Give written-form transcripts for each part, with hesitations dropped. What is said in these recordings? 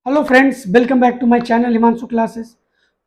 Hello friends, welcome back to my channel Himanshu classes.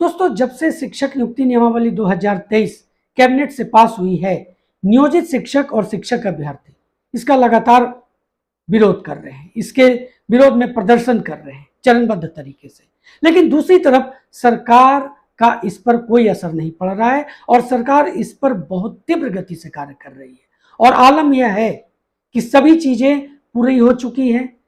दोस्तों, जब से शिक्षक नियुक्ति नियमावली 2023 कैबिनेट से पास हुई है, नियोजित शिक्षक और शिक्षक अभ्यर्थी इसका लगातार विरोध कर रहे हैं, इसके विरोध में प्रदर्शन कर रहे हैं चरणबद्ध तरीके से। लेकिन दूसरी तरफ सरकार का इस पर कोई असर नहीं पड़ रहा है और सरकार इस पर बहुत तीव्र गति से कार्य कर रही है। और आलम यह है कि सभी चीजें पूरी हो चुकी हैं,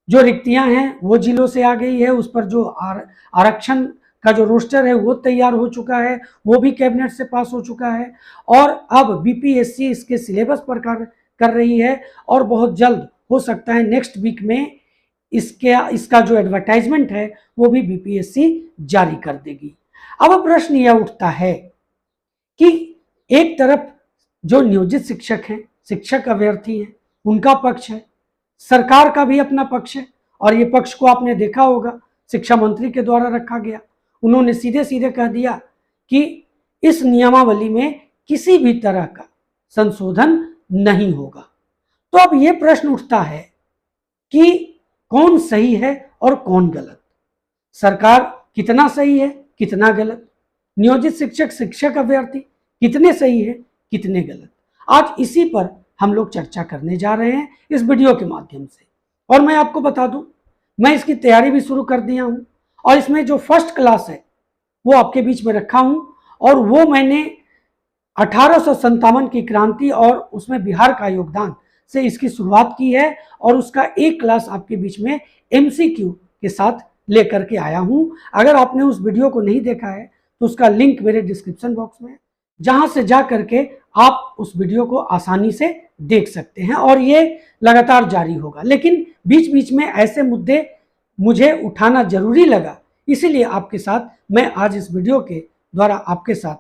जो रिक्तियां हैं वो जिलों से आ गई है, उस पर जो आरक्षण का जो रोस्टर है वो तैयार हो चुका है, वो भी कैबिनेट से पास हो चुका है। और अब बीपीएससी इसके सिलेबस पर कार्य कर रही है और बहुत जल्द हो सकता है नेक्स्ट वीक में इसका जो एडवर्टाइजमेंट है वो भी बीपीएससी जारी कर देगी। अब प्रश्न यह उठता है कि एक तरफ जो नियोजित शिक्षक हैं, शिक्षक अभ्यर्थी हैं, उनका पक्ष है, सरकार का भी अपना पक्ष है। और ये पक्ष को आपने देखा होगा, शिक्षा मंत्री के द्वारा रखा गया। उन्होंने सीधे सीधे कह दिया कि इस नियमावली में किसी भी तरह का संशोधन नहीं होगा। तो अब ये प्रश्न उठता है कि कौन सही है और कौन गलत, सरकार कितना सही है कितना गलत, नियोजित शिक्षक शिक्षक अभ्यर्थी कितने सही है कितने गलत। आज इसी पर हम लोग चर्चा करने जा रहे हैं इस वीडियो के माध्यम से। और मैं आपको बता दूं, मैं इसकी तैयारी भी शुरू कर दिया हूं और इसमें जो फर्स्ट क्लास है वो आपके बीच में रखा हूं। और वो मैंने 1857 की क्रांति और उसमें बिहार का योगदान से इसकी शुरुआत की है और उसका एक क्लास आपके बीच में एमसीक्यू के साथ लेकर के आया हूं। अगर आपने उस वीडियो को नहीं देखा है तो उसका लिंक मेरे डिस्क्रिप्शन बॉक्स में है, जहां से जा करके आप उस वीडियो को आसानी से देख सकते हैं और ये लगातार जारी होगा। लेकिन बीच बीच में ऐसे मुद्दे मुझे उठाना जरूरी लगा, इसीलिए आपके साथ मैं आज इस वीडियो के द्वारा आपके साथ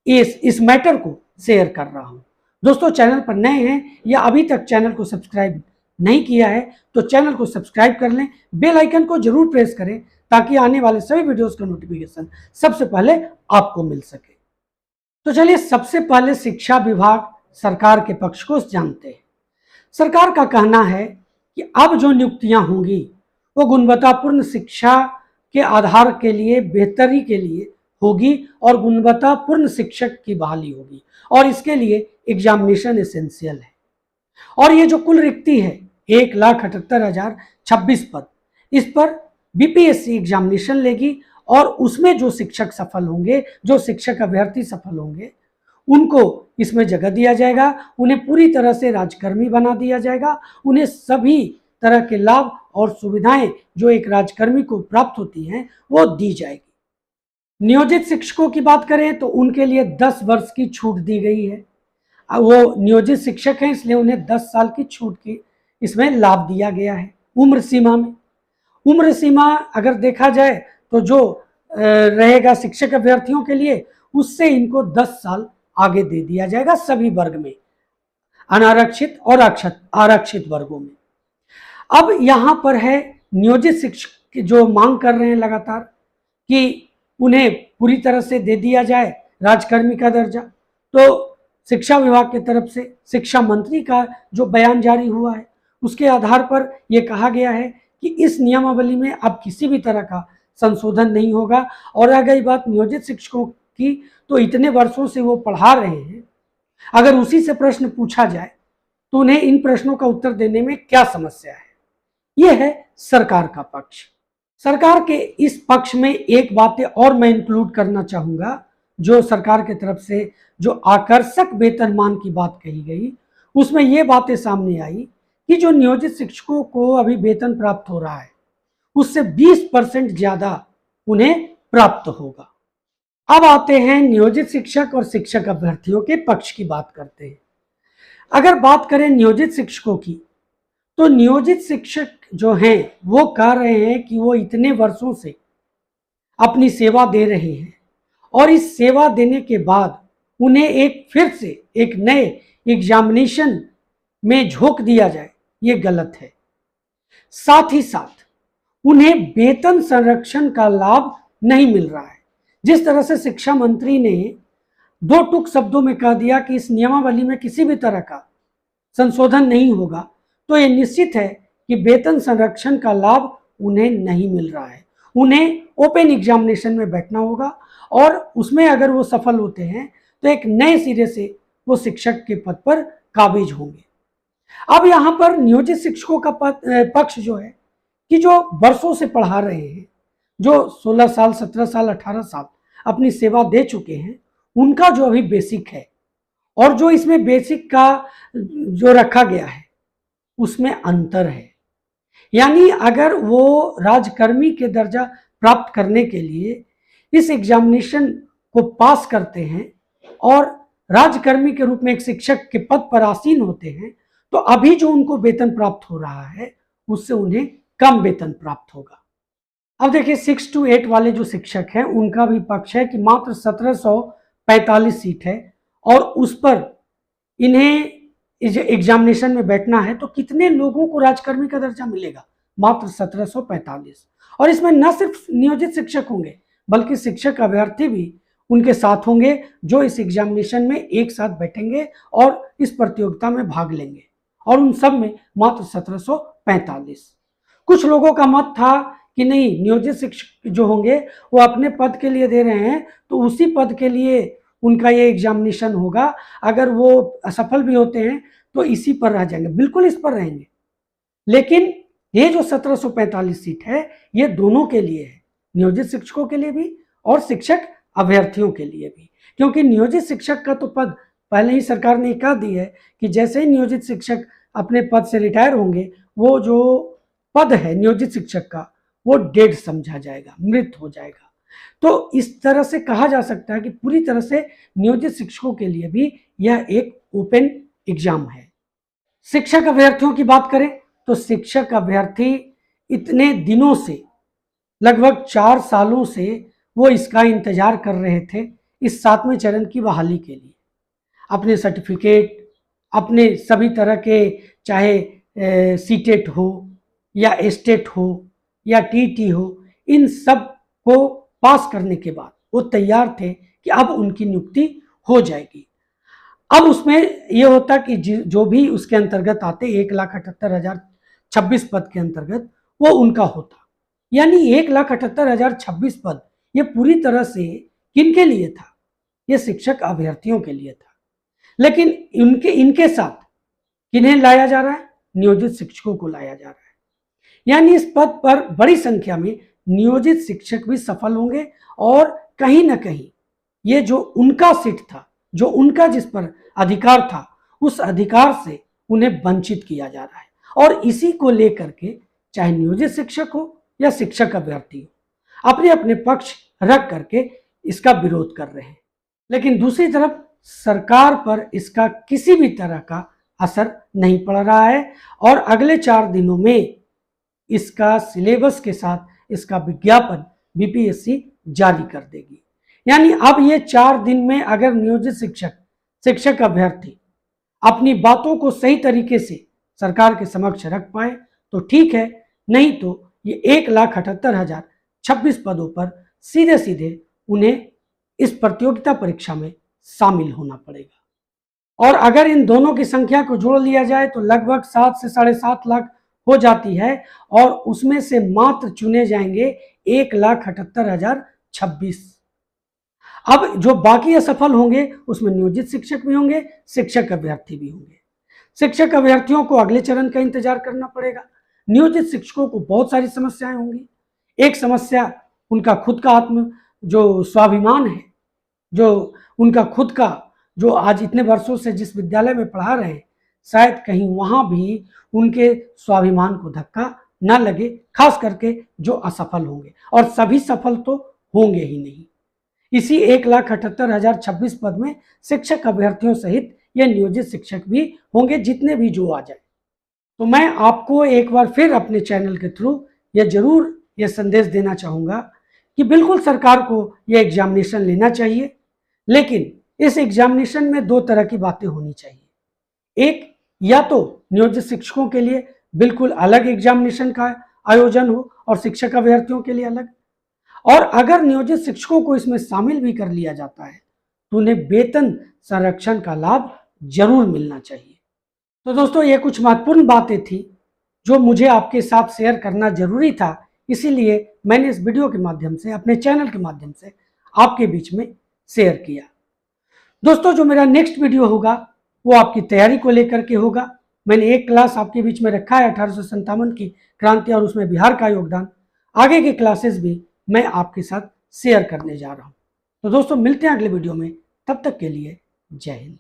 इस मैटर को शेयर कर रहा हूं। दोस्तों, चैनल पर नए हैं या अभी तक चैनल को सब्सक्राइब नहीं किया है तो चैनल को सब्सक्राइब कर लें, बेल आइकन को जरूर प्रेस करें ताकि आने वाले सभी वीडियोस का नोटिफिकेशन सबसे पहले आपको मिल सके। तो चलिए सबसे पहले शिक्षा विभाग सरकार के पक्ष को जानते हैं। सरकार का कहना है कि अब जो नियुक्तियां होंगी वो गुणवत्तापूर्ण शिक्षा के आधार के लिए बेहतरी के लिए होगी और गुणवत्तापूर्ण शिक्षक की बहाली होगी और इसके लिए एग्जामिनेशन एसेंशियल है। और ये जो कुल रिक्ति है 1,78,026 पद, इस पर बीपीएससी एग्जामिनेशन लेगी और उसमें जो शिक्षक सफल होंगे, जो शिक्षक अभ्यर्थी सफल होंगे, उनको इसमें जगह दिया जाएगा, उन्हें पूरी तरह से राजकर्मी बना दिया जाएगा, उन्हें सभी तरह के लाभ और सुविधाएं जो एक राजकर्मी को प्राप्त होती हैं वो दी जाएगी। नियोजित शिक्षकों की बात करें तो उनके लिए 10 वर्ष की छूट दी गई है। वो नियोजित शिक्षक हैं इसलिए उन्हें 10 साल की छूट की इसमें लाभ दिया गया है। उम्र सीमा में, उम्र सीमा अगर देखा जाए तो जो रहेगा शिक्षक अभ्यर्थियों के लिए, उससे इनको 10 साल आगे दे दिया जाएगा सभी वर्ग में, अनारक्षित और आरक्षित वर्गों में। अब यहां पर है नियोजित शिक्षक जो मांग कर रहे हैं लगातार कि उन्हें पूरी तरह से दे दिया जाए राजकर्मी का दर्जा। तो शिक्षा विभाग की तरफ से शिक्षा मंत्री का जो बयान जारी हुआ है उसके आधार पर यह कहा गया है कि इस नियमावली में अब किसी भी तरह का संशोधन नहीं होगा। और रह गई बात नियोजित शिक्षकों की, तो इतने वर्षों से वो पढ़ा रहे हैं, अगर उसी से प्रश्न पूछा जाए तो उन्हें इन प्रश्नों का उत्तर देने में क्या समस्या है। यह है सरकार का पक्ष। सरकार के इस पक्ष में एक बात और मैं इंक्लूड करना चाहूंगा, जो सरकार की तरफ से जो आकर्षक वेतनमान की बात कही गई, उसमें ये बातें सामने आई कि जो नियोजित शिक्षकों को अभी वेतन प्राप्त हो रहा है उससे 20% ज्यादा उन्हें प्राप्त होगा। अब आते हैं नियोजित शिक्षक और शिक्षक अभ्यर्थियों के पक्ष की बात करते हैं। अगर बात करें नियोजित शिक्षकों की, तो नियोजित शिक्षक जो हैं वो कह रहे हैं कि वो इतने वर्षों से अपनी सेवा दे रहे हैं और इस सेवा देने के बाद उन्हें फिर से एक नए एग्जामिनेशन में झोंक दिया जाए, ये गलत है। साथ ही साथ उन्हें वेतन संरक्षण का लाभ नहीं मिल रहा है। जिस तरह से शिक्षा मंत्री ने 2 टूक शब्दों में कह दिया कि इस नियमावली में किसी भी तरह का संशोधन नहीं होगा, तो यह निश्चित है कि वेतन संरक्षण का लाभ उन्हें नहीं मिल रहा है। उन्हें ओपन एग्जामिनेशन में बैठना होगा और उसमें अगर वो सफल होते हैं तो एक नए सिरे से वो शिक्षक के पद पर काबिज होंगे। अब यहाँ पर नियोजित शिक्षकों का पक्ष जो है कि जो वर्षों से पढ़ा रहे हैं, जो 16 साल, 17 साल, 18 साल अपनी सेवा दे चुके हैं, उनका जो अभी बेसिक है और जो इसमें बेसिक का जो रखा गया है उसमें अंतर है। यानी अगर वो राजकर्मी के दर्जा प्राप्त करने के लिए इस एग्जामिनेशन को पास करते हैं और राजकर्मी के रूप में एक शिक्षक के पद पर आसीन होते हैं, तो अभी जो उनको वेतन प्राप्त हो रहा है उससे उन्हें कम वेतन प्राप्त होगा। अब देखिए 6 to 8 वाले जो शिक्षक हैं उनका भी पक्ष है कि मात्र 1745 सीट है और उस पर इन्हें एग्जामिनेशन में बैठना है, तो कितने लोगों को राजकर्मी का दर्जा मिलेगा? मात्र 1745। और इसमें न सिर्फ नियोजित शिक्षक होंगे बल्कि शिक्षक अभ्यर्थी भी उनके साथ होंगे जो इस एग्जामिनेशन में एक साथ बैठेंगे और इस प्रतियोगिता में भाग लेंगे, और उन सब में मात्र 1745। कुछ लोगों का मत था कि नहीं, नियोजित शिक्षक जो होंगे वो अपने पद के लिए दे रहे हैं तो उसी पद के लिए उनका ये एग्जामिनेशन होगा, अगर वो असफल भी होते हैं तो इसी पर रह जाएंगे, बिल्कुल इस पर रहेंगे। लेकिन ये जो 1745 सीट है ये दोनों के लिए है, नियोजित शिक्षकों के लिए भी और शिक्षक अभ्यर्थियों के लिए भी, क्योंकि नियोजित शिक्षक का तो पद पहले ही सरकार ने कह दी है कि जैसे ही नियोजित शिक्षक अपने पद से रिटायर होंगे वो जो पद है नियोजित शिक्षक का वो डेड समझा जाएगा, मृत हो जाएगा। तो इस तरह से कहा जा सकता है कि पूरी तरह से नियोजित शिक्षकों के लिए भी यह एक ओपन एग्जाम है। शिक्षक अभ्यर्थियों की बात करें तो शिक्षक अभ्यर्थी इतने दिनों से, लगभग 4 सालों से वो इसका इंतजार कर रहे थे इस 7वें चरण की बहाली के लिए। अपने सर्टिफिकेट, अपने सभी तरह के, चाहे सीटेट हो या एस्टेट हो या टीटी हो, इन सब को पास करने के बाद वो तैयार थे कि अब उनकी नियुक्ति हो जाएगी। अब उसमें यह होता कि जो भी उसके अंतर्गत आते 1,78,026 पद के अंतर्गत वो उनका होता। यानी 1,78,026 पद ये पूरी तरह से किनके लिए था? ये शिक्षक अभ्यर्थियों के लिए था। लेकिन इनके साथ किन्हें लाया जा रहा है? नियोजित शिक्षकों को लाया जा रहा है। यानी इस पद पर बड़ी संख्या में नियोजित शिक्षक भी सफल होंगे और कहीं ना कहीं ये जो उनका सीट था, जो उनका जिस पर अधिकार था, उस अधिकार से उन्हें वंचित किया जा रहा है। और इसी को लेकर के चाहे नियोजित शिक्षक हो या शिक्षक अभ्यर्थी हो, अपने अपने पक्ष रख करके इसका विरोध कर रहे हैं। लेकिन दूसरी तरफ सरकार पर इसका किसी भी तरह का असर नहीं पड़ रहा है और अगले 4 दिनों में इसका सिलेबस के साथ इसका विज्ञापन बीपीएससी जारी कर देगी। यानी अब ये 4 दिन में अगर नियोजित शिक्षक अभ्यर्थी अपनी बातों को सही तरीके से सरकार के समक्ष रख पाए तो ठीक है, नहीं तो ये 1,78,026 पदों पर सीधे सीधे उन्हें इस प्रतियोगिता परीक्षा में शामिल होना पड़ेगा। और अगर इन दोनों की संख्या को जोड़ लिया जाए तो लगभग 7 से 7.5 लाख हो जाती है और उसमें से मात्र चुने जाएंगे 1,78,026। अब जो बाकी असफल होंगे उसमें नियोजित शिक्षक भी होंगे, शिक्षक अभ्यर्थी भी होंगे। शिक्षक अभ्यर्थियों को अगले चरण का इंतजार करना पड़ेगा। नियोजित शिक्षकों को बहुत सारी समस्याएं होंगी। एक समस्या उनका खुद का जो स्वाभिमान है, जो उनका खुद का, जो आज इतने वर्षों से जिस विद्यालय में पढ़ा रहे हैं, शायद कहीं वहां भी उनके स्वाभिमान को धक्का न लगे, खास करके जो असफल होंगे, और सभी सफल तो होंगे ही नहीं। इसी 1,78,026 पद में शिक्षक अभ्यर्थियों सहित ये नियोजित शिक्षक भी होंगे, जितने भी जो आ जाए। तो मैं आपको एक बार फिर अपने चैनल के थ्रू ये जरूर ये संदेश देना चाहूँगा कि बिल्कुल सरकार को ये एग्जामिनेशन लेना चाहिए, लेकिन इस एग्जामिनेशन में 2 तरह की बातें होनी चाहिए। एक, या तो नियोजित शिक्षकों के लिए बिल्कुल अलग एग्जामिनेशन का आयोजन हो और शिक्षक अभ्यर्थियों के लिए अलग, और अगर नियोजित शिक्षकों को इसमें शामिल भी कर लिया जाता है तो उन्हें वेतन संरक्षण का लाभ जरूर मिलना चाहिए। तो दोस्तों, ये कुछ महत्वपूर्ण बातें थी जो मुझे आपके साथ शेयर करना जरूरी था इसीलिए मैंने इस वीडियो के माध्यम से, अपने चैनल के माध्यम से आपके बीच में शेयर किया। दोस्तों, जो मेरा नेक्स्ट वीडियो होगा वो आपकी तैयारी को लेकर के होगा। मैंने एक क्लास आपके बीच में रखा है 1857 की क्रांति और उसमें बिहार का योगदान। आगे के क्लासेस भी मैं आपके साथ शेयर करने जा रहा हूं। तो दोस्तों, मिलते हैं अगले वीडियो में, तब तक के लिए जय हिंद।